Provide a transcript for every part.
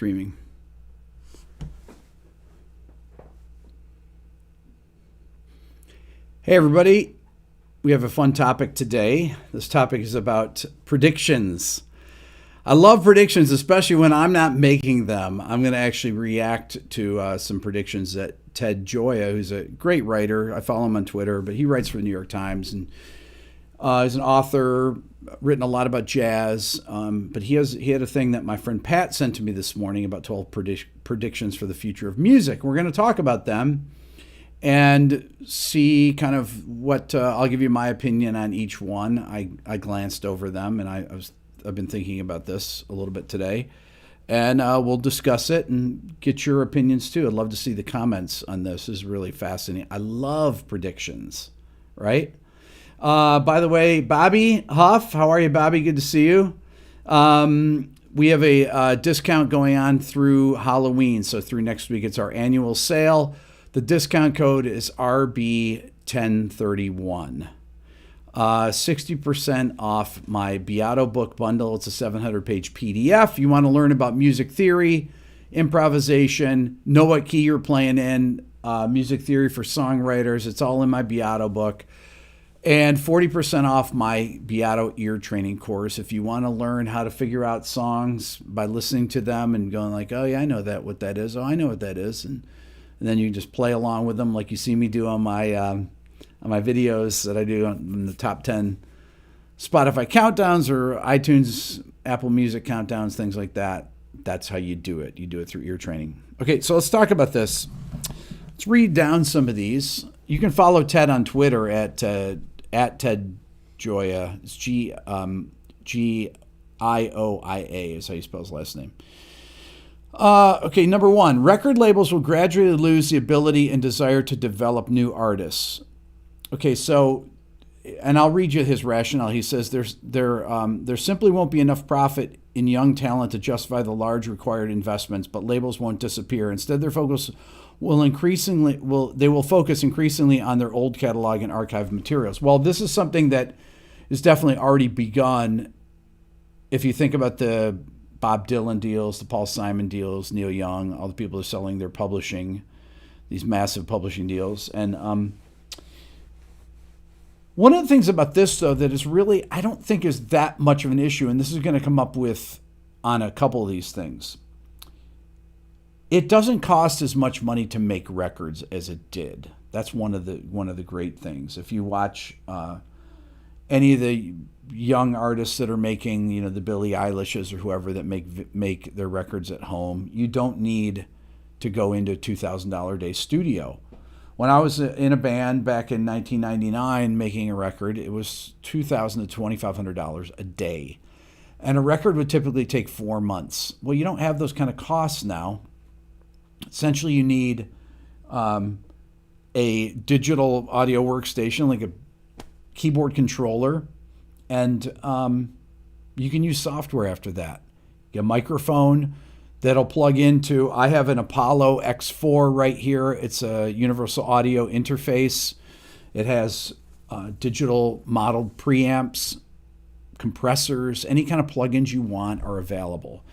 streaming. Hey, everybody. We have a fun topic today. This topic is about predictions. I love predictions, especially when I'm not making them. I'm going to actually react to some predictions that Ted Gioia, who's a great writer, I follow him on Twitter, but he writes for the New York Times, and he's an author, written a lot about jazz. But he had a thing that my friend Pat sent to me this morning about 12 predictions for the future of music. We're going to talk about them and see kind of what I'll give you my opinion on each one. I glanced over them, and I've been thinking about this a little bit today, and we'll discuss it and get your opinions too. I'd love to see the comments on this. This is really fascinating. I love predictions, right? By the way, Bobby Huff, how are you, Bobby? Good to see you. We have a discount going on through Halloween, so through next week. It's our annual sale. The discount code is RB1031. 60% off my Beato book bundle. It's a 700-page PDF. You want to learn about music theory, improvisation, know what key you're playing in, music theory for songwriters. It's all in my Beato book. And 40% off my Beato ear training course. If you want to learn how to figure out songs by listening to them and going like, oh yeah, I know what that is. Oh, I know what that is. And then you just play along with them like you see me do on my videos that I do on the top 10 Spotify countdowns or iTunes, Apple Music countdowns, things like that. That's how you do it. You do it through ear training. Okay, so let's talk about this. Let's read down some of these. You can follow Ted on Twitter at Ted Gioia. It's Gioia is how you spell his last name. Okay, number one, record labels will gradually lose the ability and desire to develop new artists. Okay, so, and I'll read you his rationale. He says there simply won't be enough profit in young talent to justify the large required investments, but labels won't disappear. Instead, their focus they will focus increasingly on their old catalog and archive materials. Well, this is something that is definitely already begun. If you think about the Bob Dylan deals, the Paul Simon deals, Neil Young, all the people who are selling their publishing, these massive publishing deals. And one of the things about this, though, that is really, I don't think is that much of an issue, and this is going to come up with on a couple of these things. It doesn't cost as much money to make records as it did. That's one of the great things. If you watch any of the young artists that are making, the Billie Eilishes or whoever that make their records at home, you don't need to go into a $2,000 a day studio. When I was in a band back in 1999 making a record, it was $2,000 to $2,500 a day. And a record would typically take 4 months. Well, you don't have those kind of costs now. Essentially, you need a digital audio workstation, like a keyboard controller, and you can use software after that. You get a microphone that'll plug into, I have an Apollo X4 right here. It's a universal audio interface. It has digital modeled preamps, compressors, any kind of plugins you want are available.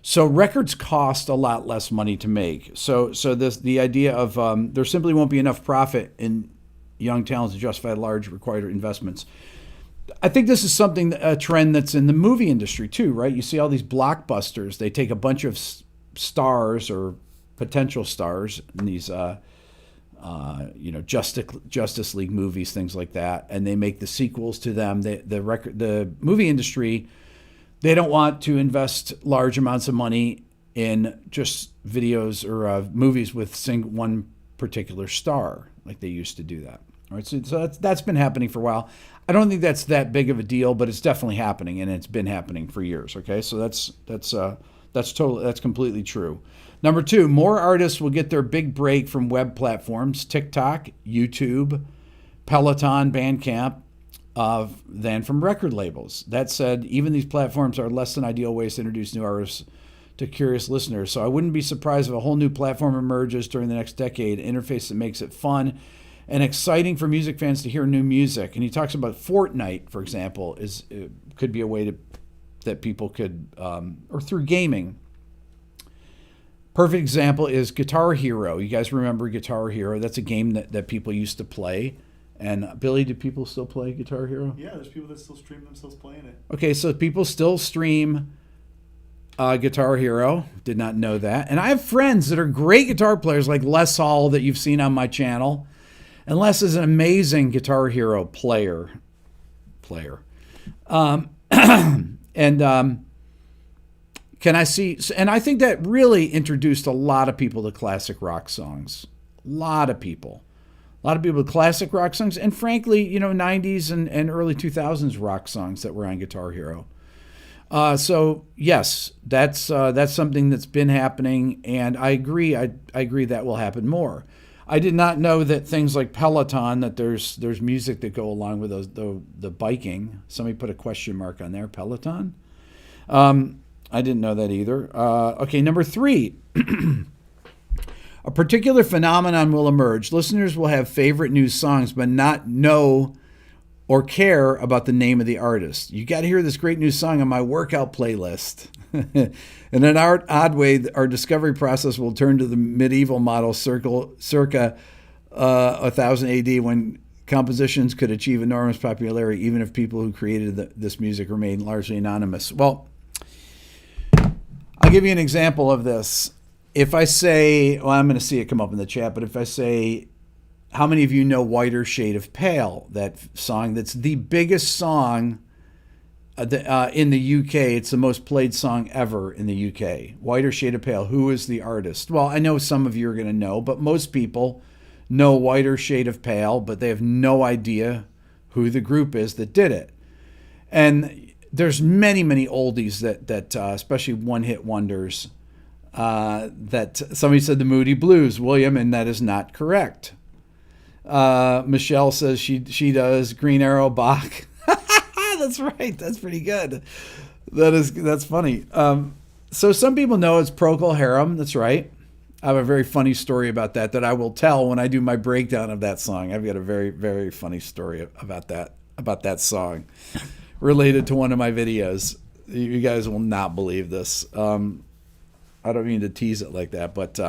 So records cost a lot less money to make. So the idea of there simply won't be enough profit in young talent to justify large required investments. I think this is a trend that's in the movie industry too, right? You see all these blockbusters. They take a bunch of stars or potential stars in these, Justice League movies, things like that, and they make the sequels to them. The movie industry, they don't want to invest large amounts of money in just videos or movies with one particular star like they used to do that. All right, so that's been happening for a while. I don't think that's that big of a deal, but it's definitely happening, and it's been happening for years. Okay, so that's completely true. Number two, more artists will get their big break from web platforms, TikTok, YouTube, Peloton, Bandcamp, than from record labels. That said, even these platforms are less than ideal ways to introduce new artists to curious listeners. So I wouldn't be surprised if a whole new platform emerges during the next decade, an interface that makes it fun and exciting for music fans to hear new music. And he talks about Fortnite, for example, could be a way that people could, or through gaming, Perfect example is Guitar Hero. You guys remember Guitar Hero? That's a game that people used to play. And Billy, do people still play Guitar Hero? Yeah, there's people that still stream themselves playing it. Okay, so people still stream Guitar Hero. Did not know that. And I have friends that are great guitar players like Les Hall that you've seen on my channel. And Les is an amazing Guitar Hero player. Can I see? And I think that really introduced a lot of people to classic rock songs. A lot of people to classic rock songs, and frankly, 90s and early 2000s rock songs that were on Guitar Hero. So yes, that's something that's been happening, and I agree. I agree that will happen more. I did not know that things like Peloton, that there's music that go along with those, the biking. Somebody put a question mark on there. Peloton. I didn't know that either. Okay, number 3. A particular phenomenon will emerge. Listeners will have favorite new songs, but not know or care about the name of the artist. You got to hear this great new song on my workout playlist. In an odd way, our discovery process will turn to the medieval model circa 1000 AD, when compositions could achieve enormous popularity, even if people who created this music remain largely anonymous. Well, I'll give you an example of this. If I say, well, I'm going to see it come up in the chat, but if I say, how many of you know Whiter Shade of Pale, that song that's the biggest song in the UK? It's the most played song ever in the UK. Whiter Shade of Pale. Who is the artist? Well, I know some of you are going to know, but most people know Whiter Shade of Pale, but they have no idea who the group is that did it. And there's many, many oldies that especially one-hit wonders, that somebody said the Moody Blues, William, and that is not correct. Michelle says she does Green Arrow, Bach. That's right. That's pretty good. That's funny. So some people know it's Procol Harum. That's right. I have a very funny story about that I will tell when I do my breakdown of that song. I've got a very, very funny story about that song related to one of my videos. You guys will not believe this. I don't mean to tease it like that, but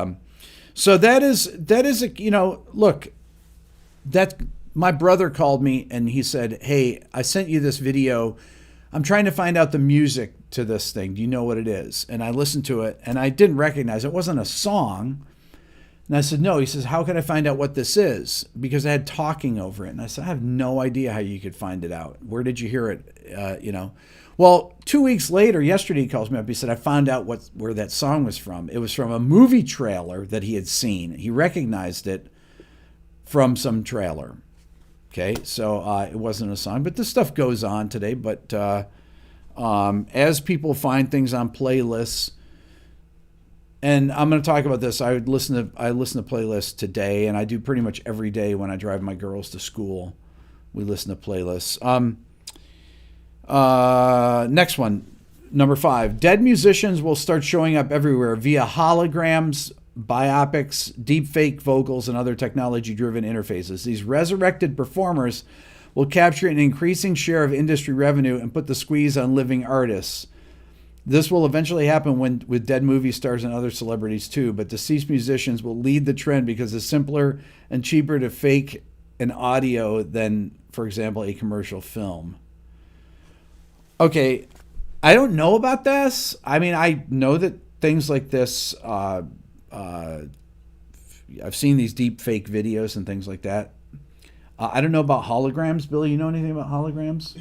so that is look, that my brother called me and he said, "Hey, I sent you this video. I'm trying to find out the music to this thing. Do you know what it is?" And I listened to it and I didn't recognize it. It wasn't a song. And I said, "No." He says, "How could I find out what this is?" Because I had talking over it. And I said, "I have no idea how you could find it out. Where did you hear it?" Well, 2 weeks later, yesterday he calls me up. He said, "I found out where that song was from. It was from a movie trailer that he had seen. He recognized it from some trailer." Okay, so it wasn't a song, but this stuff goes on today. But as people find things on playlists, and I'm going to talk about this. I listen to playlists today, and I do pretty much every day when I drive my girls to school. We listen to playlists. Next one, number 5. Dead musicians will start showing up everywhere via holograms, biopics, deepfake vocals, and other technology-driven interfaces. These resurrected performers will capture an increasing share of industry revenue and put the squeeze on living artists. This will eventually happen with dead movie stars and other celebrities too, but deceased musicians will lead the trend because it's simpler and cheaper to fake an audio than, for example, a commercial film. Okay, I don't know about this. I mean, I know that things like this, I've seen these deep fake videos and things like that. I don't know about holograms. Billy, you know anything about holograms?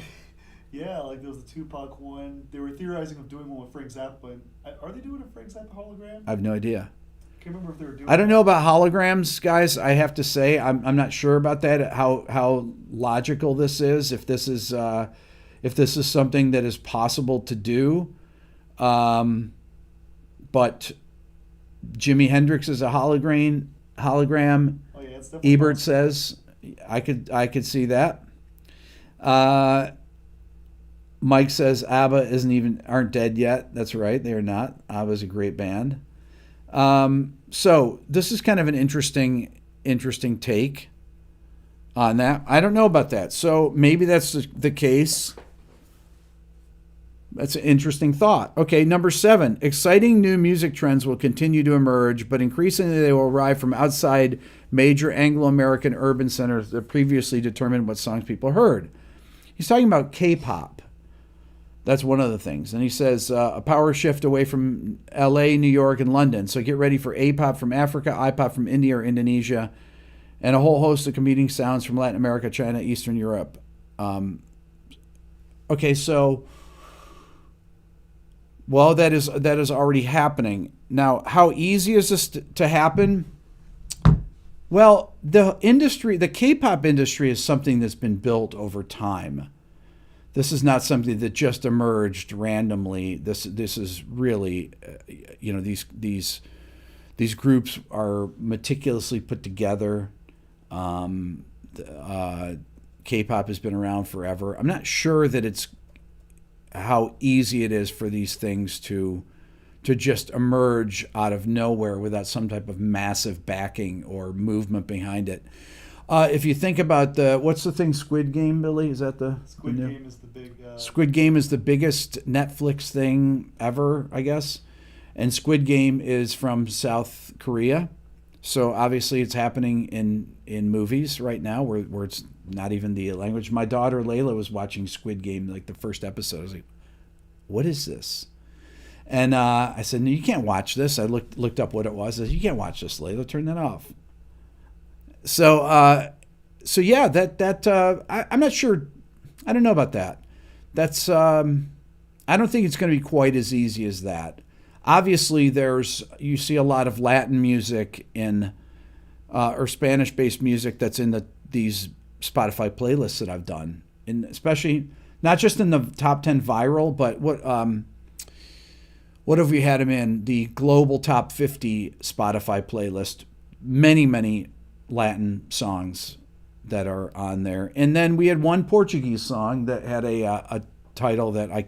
Yeah, like there was the Tupac one. They were theorizing of doing one with Frank Zappa. Are they doing a Frank Zappa hologram? I have no idea. I can't remember if they were doing. I don't know about holograms, guys. I have to say, I'm not sure about that. How logical this is. If this is something that is possible to do, but Jimi Hendrix is a hologram. Oh yeah, it's definitely Ebert possible. says, I could see that. Mike says ABBA aren't dead yet. That's right, they are not. ABBA's a great band. So this is kind of an interesting take on that. I don't know about that. So maybe that's the case. That's an interesting thought. Okay, number 7. Exciting new music trends will continue to emerge, but increasingly they will arrive from outside major Anglo-American urban centers that previously determined what songs people heard. He's talking about K-pop. That's one of the things. And he says a power shift away from LA, New York, and London. So get ready for A-pop from Africa, I-pop from India or Indonesia, and a whole host of competing sounds from Latin America, China, Eastern Europe. Okay, so, well, that is already happening. Now, how easy is this to happen? Well, the K-pop industry is something that's been built over time. This is not something that just emerged randomly. This is really, these groups are meticulously put together. K-pop has been around forever. I'm not sure that it's how easy it is for these things to just emerge out of nowhere without some type of massive backing or movement behind it. If you think about what's the thing, Squid Game, Billy? Is that Squid Game is the big... Squid Game is the biggest Netflix thing ever, I guess. And Squid Game is from South Korea. So obviously it's happening in movies right now where it's not even the language. My daughter Layla was watching Squid Game, like the first episode. I was like, what is this? And I said, no, you can't watch this. I looked up what it was. I said, you can't watch this, Layla. Turn that off. So yeah, I'm not sure. I don't know about that. That's I don't think it's going to be quite as easy as that. Obviously, you see a lot of Latin music or Spanish-based music that's in these Spotify playlists that I've done, and especially not just in the top 10 viral, but what have we had them in? The global top 50 Spotify playlist. Many Latin songs that are on there. And then we had one Portuguese song that had a title that I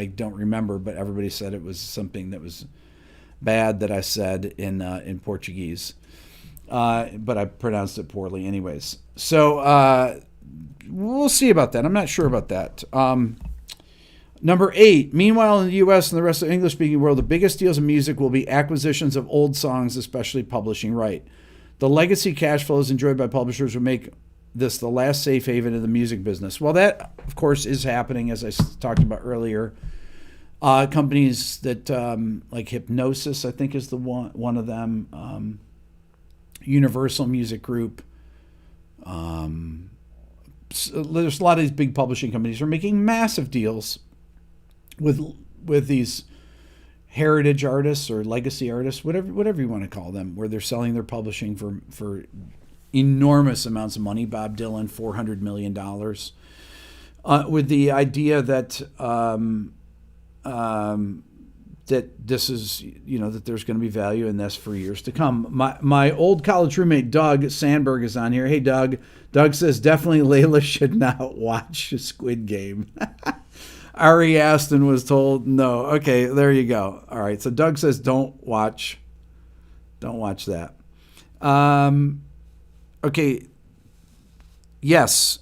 don't remember, but everybody said it was something that was bad that I said in Portuguese. But I pronounced it poorly anyways. So we'll see about that. I'm not sure about that. Number 8, meanwhile in the U.S. and the rest of the English-speaking world, the biggest deals in music will be acquisitions of old songs, especially publishing right. The legacy cash flows enjoyed by publishers will make this the last safe haven in the music business. Well, that, of course, is happening, as I talked about earlier. Companies that, like Hypnosis, I think is the one of them. Universal Music Group. So there's a lot of these big publishing companies are making massive deals with these heritage artists or legacy artists, whatever you want to call them, where they're selling their publishing for enormous amounts of money. Bob Dylan, $400 million, with the idea that that this is, that there's going to be value in this for years to come. My old college roommate Doug Sandberg is on here. Hey Doug. Doug says definitely Layla should not watch Squid Game. Ari Aston was told no. Okay, there you go. All right, so Doug says don't watch that. Okay, yes,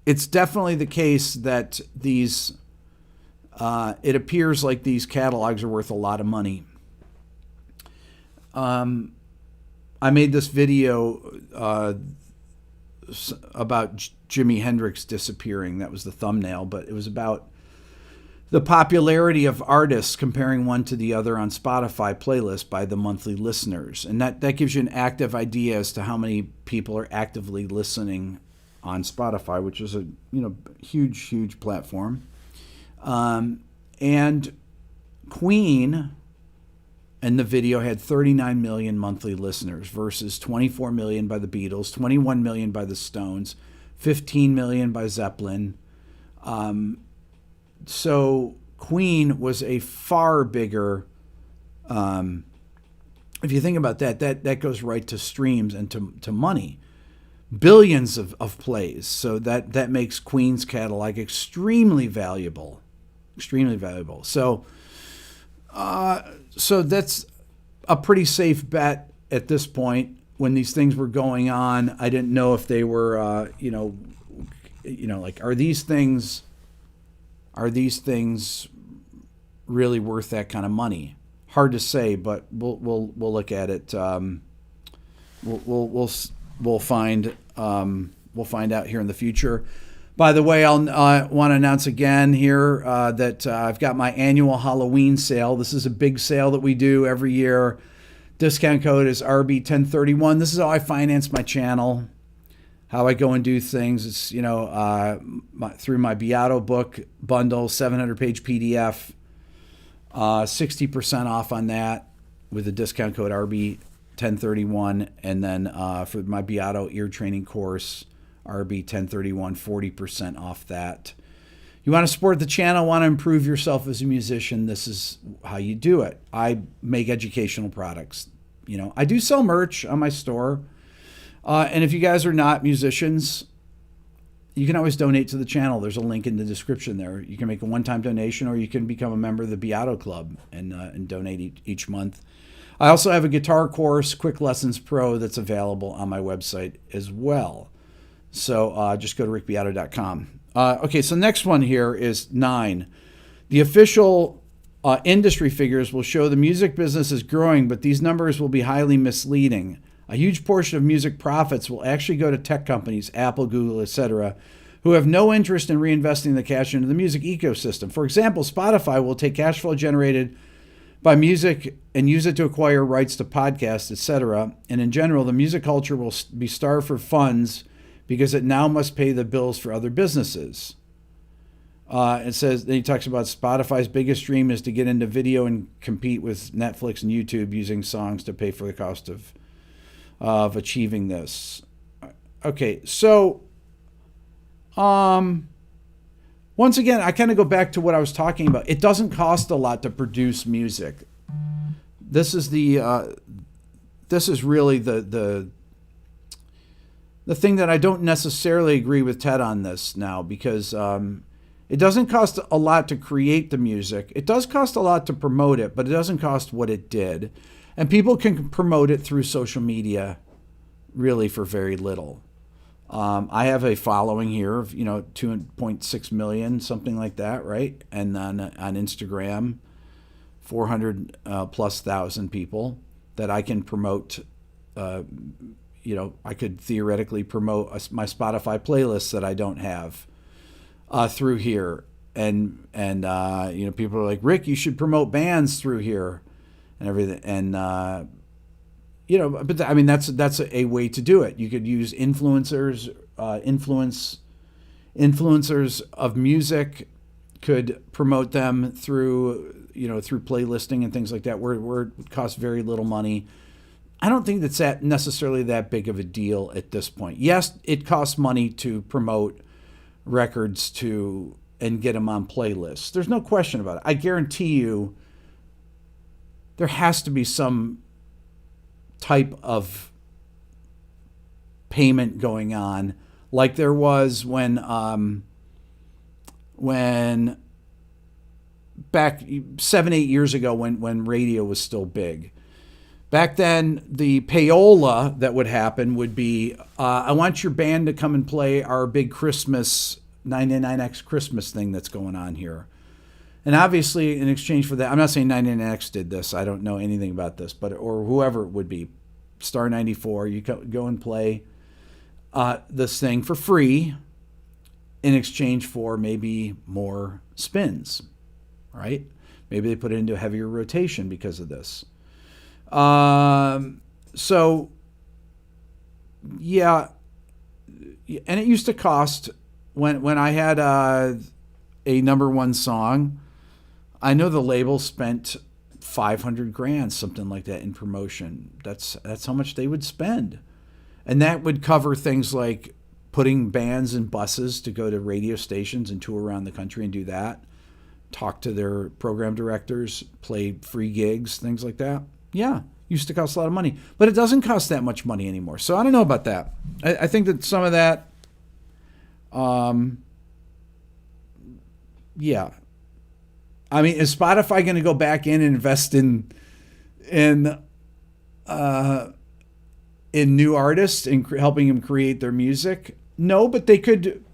it's definitely the case that these, it appears like these catalogs are worth a lot of money. I made this video about Jimi Hendrix disappearing. That was the thumbnail, but it was about the popularity of artists comparing one to the other on Spotify playlists by the monthly listeners. And that gives you an active idea as to how many people are actively listening on Spotify, which is a huge platform. And Queen in the video had 39 million monthly listeners versus 24 million by the Beatles, 21 million by the Stones, 15 million by Zeppelin. So Queen was a far bigger, if you think about that goes right to streams and to money. Billions of plays. So that makes Queen's catalog extremely valuable. So that's a pretty safe bet at this point. When these things were going on, I didn't know if they were, like, are these things really worth that kind of money. Hard to say, but we'll look at it. We'll find out here in the future. By the way, I'll want to announce again here that I've got my annual Halloween sale. This is a big sale that we do every year. Discount code is RB1031. This is how I finance my channel, how I go and do things. It's, through my Beato book bundle, 700-page PDF, 60% off on that with the discount code RB1031. And then for my Beato ear training course, RB1031, 40% off that. You want to support the channel, want to improve yourself as a musician, this is how you do it. I make educational products. I do sell merch on my store. And if you guys are not musicians, you can always donate to the channel. There's a link in the description there. You can make a one-time donation, or you can become a member of the Beato Club and donate each month. I also have a guitar course, Quick Lessons Pro, that's available on my website as well. So just go to rickbeato.com. Okay, so next one here is 9. The official industry figures will show the music business is growing, but these numbers will be highly misleading. A huge portion of music profits will actually go to tech companies, Apple, Google, etc., who have no interest in reinvesting the cash into the music ecosystem. For example, Spotify will take cash flow generated by music and use it to acquire rights to podcasts, etc. And in general, the music culture will be starved for funds because it now must pay the bills for other businesses. It says, then he talks about Spotify's biggest dream is to get into video and compete with Netflix and YouTube using songs to pay for the cost of achieving this. Okay, so once again, I kind of go back to what I was talking about. It doesn't cost a lot to produce music. This is really the thing that I don't necessarily agree with Ted on this now, because it doesn't cost a lot to create the music. It does cost a lot to promote it, but it doesn't cost what it did. And people can promote it through social media really for very little. I have a following here of 2.6 million, something like that, right? And then on Instagram, 400 plus thousand people that I can promote. I could theoretically promote my Spotify playlists that I don't have through here, and people are like, Rick, you should promote bands through here and everything, and but I mean that's a way to do it. You could use influencers, influencers of music, could promote them through through playlisting and things like that, where it costs very little money. I don't think that's necessarily that big of a deal at this point. Yes, it costs money to promote records and get them on playlists. There's no question about it. I guarantee you there has to be some type of payment going on, like there was when back 7-8 years ago when radio was still big. Back then, the payola that would happen would be, I want your band to come and play our big Christmas, 99X Christmas thing that's going on here. And obviously, in exchange for that, I'm not saying 99X did this. I don't know anything about this, or whoever it would be. Star 94, you go and play this thing for free in exchange for maybe more spins, right? Maybe they put it into a heavier rotation because of this. So yeah, and it used to cost when I had a number one song, I know the label spent $500,000, something like that, in promotion. That's how much they would spend, and that would cover things like putting bands in buses to go to radio stations and tour around the country and do that, talk to their program directors, play free gigs, things like that. Yeah, used to cost a lot of money, but it doesn't cost that much money anymore. So I don't know about that. I think that some of that, yeah. I mean, is Spotify going to go back in and invest in new artists and helping them create their music? No, but they could.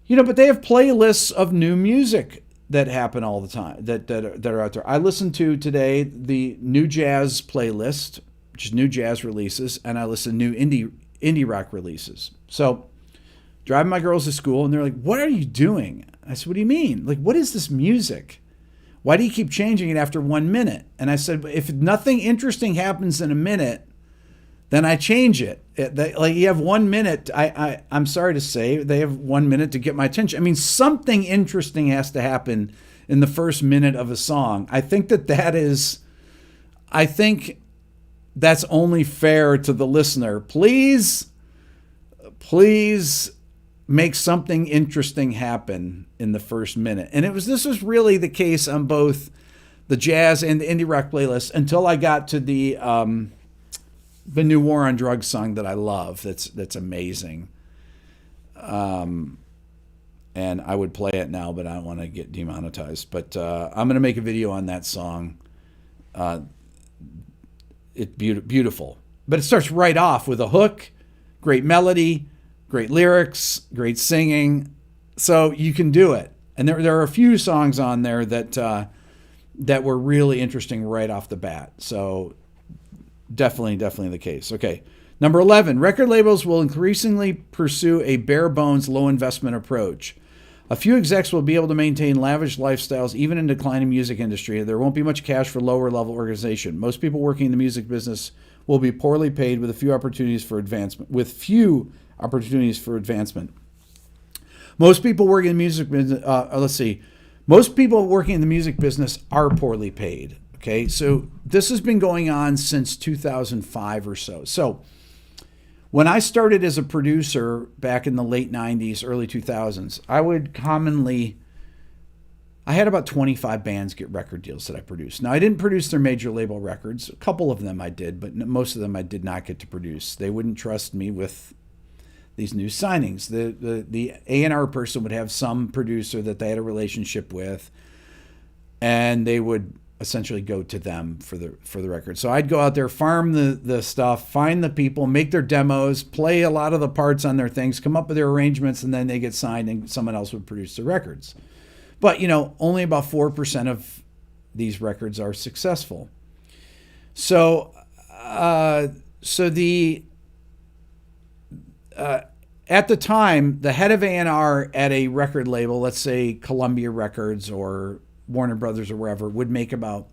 But they have playlists of new music. that happen all the time that are out there. I listened to today the new jazz playlist, which is new jazz releases, and I listen to new indie rock releases. So driving my girls to school, and they're like, "What are you doing?" I said, "What do you mean? Like, what is this music? Why do you keep changing it after 1 minute?" And I said, "If nothing interesting happens in a minute, then I change it. Like, you have 1 minute. I'm sorry to say, they have 1 minute to get my attention. I mean, something interesting has to happen in the first minute of a song. I think that's only fair to the listener. Please make something interesting happen in the first minute." And this was really the case on both the jazz and the indie rock playlist until I got to the new War on Drugs song that I love. That's amazing. And I would play it now, but I don't want to get demonetized. But I'm going to make a video on that song. It's beautiful. But it starts right off with a hook, great melody, great lyrics, great singing. So you can do it. And there are a few songs on there that were really interesting right off the bat. So definitely the case. Okay. Number 11, record labels will increasingly pursue a bare bones, low investment approach. A few execs will be able to maintain lavish lifestyles even in declining music industry. There won't be much cash for lower level organization. Most people working in the music business will be poorly paid with few opportunities for advancement. Most people working in the music business, most people working in the music business are poorly paid. Okay, so this has been going on since 2005 or so. So when I started as a producer back in the late 90s, early 2000s, I had about 25 bands get record deals that I produced. Now, I didn't produce their major label records. A couple of them I did, but most of them I did not get to produce. They wouldn't trust me with these new signings. The A&R person would have some producer that they had a relationship with, and they would essentially go to them for the record. So I'd go out there, farm the stuff, find the people, make their demos, play a lot of the parts on their things, come up with their arrangements, and then they get signed and someone else would produce the records. But, only about 4% of these records are successful. So at the time, the head of A&R at a record label, let's say Columbia Records or Warner Brothers or wherever, would make about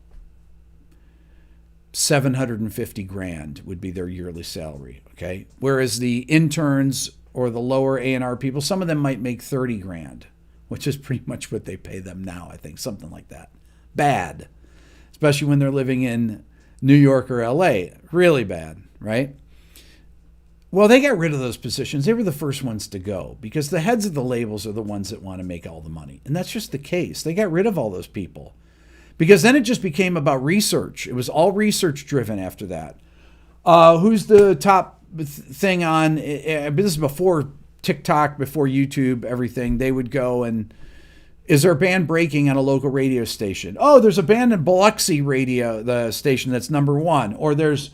$750,000 would be their yearly salary. Okay. Whereas the interns or the lower A&R people, some of them might make $30,000, which is pretty much what they pay them now. I think something like that. Bad, especially when they're living in New York or LA. Really bad. Right. Well, they got rid of those positions. They were the first ones to go because the heads of the labels are the ones that want to make all the money. And that's just the case. They got rid of all those people because then it just became about research. It was all research driven after that. Who's the top thing on, this is before TikTok, before YouTube, everything. They would go and, is there a band breaking on a local radio station? Oh, there's a band in Biloxi radio, the station that's number one. Or there's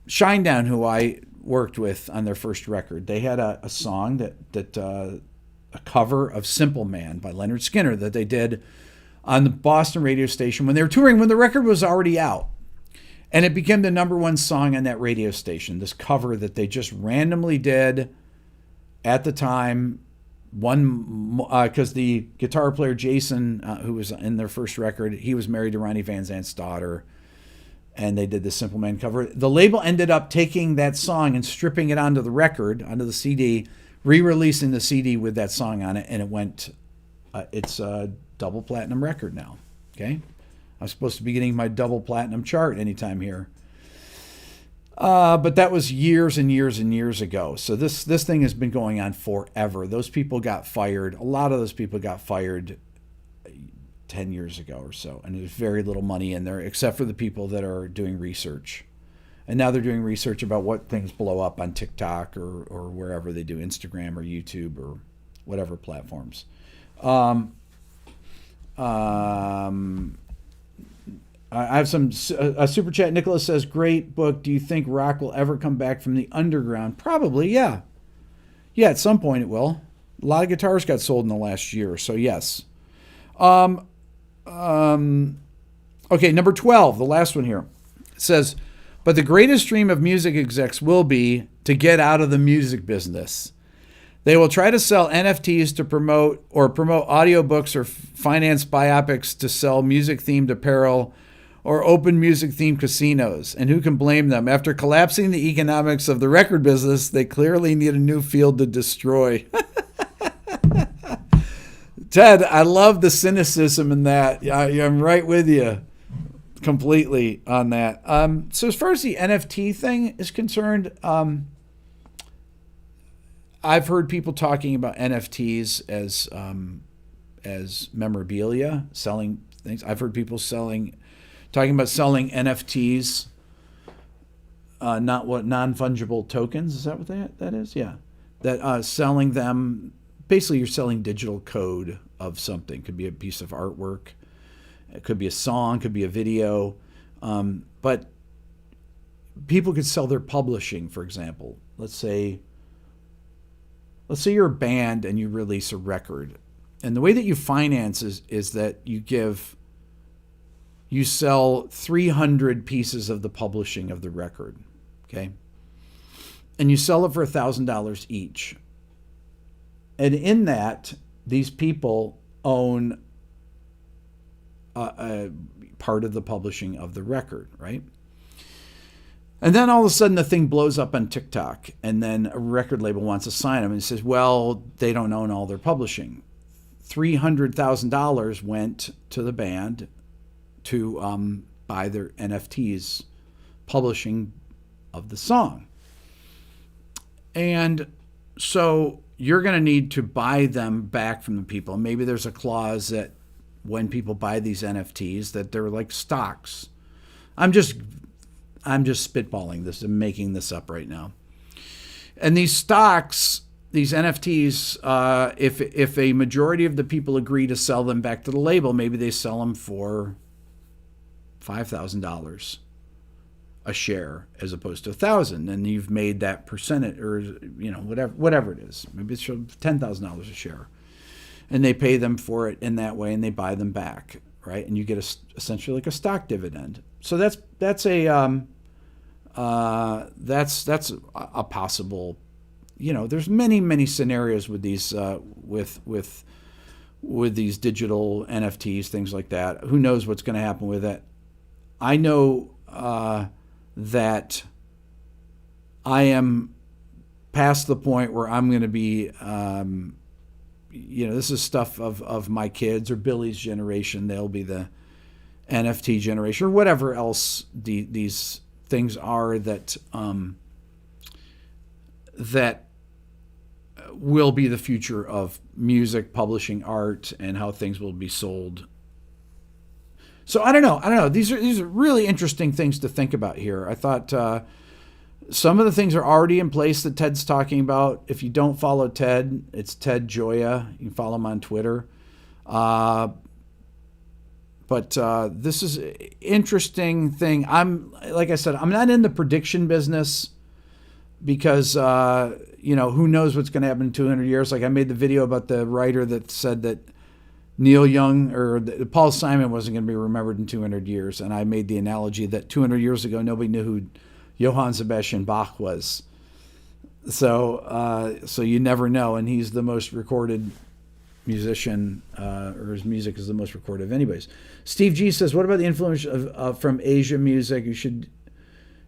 Shinedown, who I worked with on their first record. They had a song a cover of Simple Man by Leonard Skinner that they did on the Boston radio station when they were touring, when the record was already out. And it became the number one song on that radio station, this cover that they just randomly did at the time. Because the guitar player Jason, who was in their first record, he was married to Ronnie Van Zant's daughter. And they did the Simple Man cover. The label ended up taking that song and stripping it onto the record, onto the CD, re-releasing the CD with that song on it, and it went, it's a double platinum record now. Okay? I'm supposed to be getting my double platinum chart anytime here. But that was years and years and years ago. So this thing has been going on forever. Those people got fired. A lot of those people got fired 10 years ago or so, and there's very little money in there except for the people that are doing research. And now they're doing research about what things blow up on TikTok or wherever they do, Instagram or YouTube or whatever platforms. I have a super chat. Nicholas says, great book. Do you think rock will ever come back from the underground? Probably, yeah. Yeah, at some point it will. A lot of guitars got sold in the last year, so yes. Okay, number 12, the last one here. It says, but the greatest dream of music execs will be to get out of the music business. They will try to sell NFTs to promote audiobooks or finance biopics to sell music-themed apparel or open music-themed casinos. And who can blame them? After collapsing the economics of the record business, they clearly need a new field to destroy. Ted, I love the cynicism in that. I'm right with you completely on that. So as far as the NFT thing is concerned, I've heard people talking about NFTs as memorabilia, selling things. I've heard people talking about selling NFTs, non-fungible tokens. Is that what that is? Yeah, that selling them. Basically, you're selling digital code of something. Could be a piece of artwork. It could be a song. Could be a video. But people could sell their publishing, for example. Let's say you're a band and you release a record. And the way that you finance is that you sell 300 pieces of the publishing of the record. Okay. And you sell it for $1,000 each. And in that, these people own a part of the publishing of the record, right? And then all of a sudden the thing blows up on TikTok, and then a record label wants to sign them and says, well, they don't own all their publishing. $300,000 went to the band to buy their NFTs publishing of the song. And so you're going to need to buy them back from the people. Maybe there's a clause that when people buy these NFTs that they're like stocks. I'm just spitballing this and making this up right now. And these stocks, these NFTs, if a majority of the people agree to sell them back to the label, maybe they sell them for $5,000 a share as opposed to $1,000, and you've made that percentage, or whatever it is. Maybe it's $10,000 a share, and they pay them for it in that way, and they buy them back, right? And you get essentially like a stock dividend. So that's a possible. There's many scenarios with these with these digital NFTs, things like that. Who knows what's going to happen with it? I know that I am past the point where I'm going to be, this is stuff of my kids or Billy's generation. They'll be the NFT generation or whatever else these things are that will be the future of music, publishing, art, and how things will be sold. So I don't know. These are really interesting things to think about here. I thought some of the things are already in place that Ted's talking about. If you don't follow Ted, it's Ted Joya. You can follow him on Twitter. But this is an interesting thing. Like I said, I'm not in the prediction business because, who knows what's going to happen in 200 years. Like I made the video about the writer that said that Neil Young or Paul Simon wasn't going to be remembered in 200 years. And I made the analogy that 200 years ago, nobody knew who Johann Sebastian Bach was. So you never know. And he's the most recorded musician, or his music is the most recorded of anybody's. Steve G says, what about the influence from Asia music? You should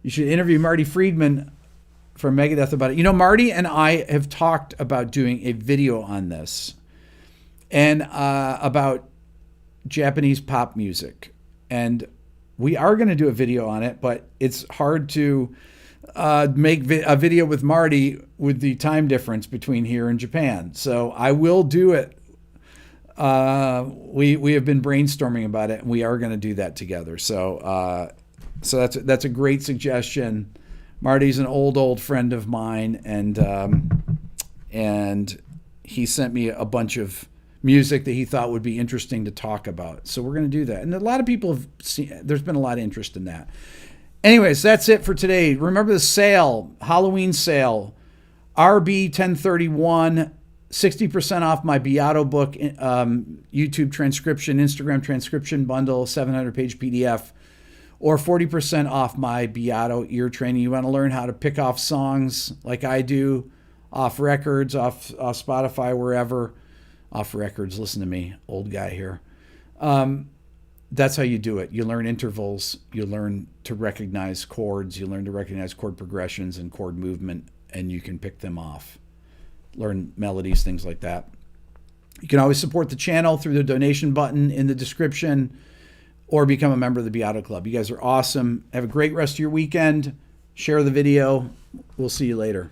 interview Marty Friedman from Megadeth about it. Marty and I have talked about doing a video on this and about Japanese pop music. And we are going to do a video on it, but it's hard to make a video with Marty with the time difference between here and Japan. So I will do it. We have been brainstorming about it, and we are going to do that together. So that's a great suggestion. Marty's an old friend of mine, and he sent me a bunch of music that he thought would be interesting to talk about. So we're going to do that. And a lot of people have seen, there's been a lot of interest in that. Anyways, that's it for today. Remember the sale, Halloween sale, RB 1031 60% off my Beato book, YouTube transcription, Instagram transcription bundle, 700-page PDF, or 40% off my Beato ear training. You want to learn how to pick off songs like I do, off records, off Spotify, wherever. Off records, listen to me, old guy here. That's how you do it. You learn intervals. You learn to recognize chords. You learn to recognize chord progressions and chord movement, and you can pick them off. Learn melodies, things like that. You can always support the channel through the donation button in the description or become a member of the Beato Club. You guys are awesome. Have a great rest of your weekend. Share the video. We'll see you later.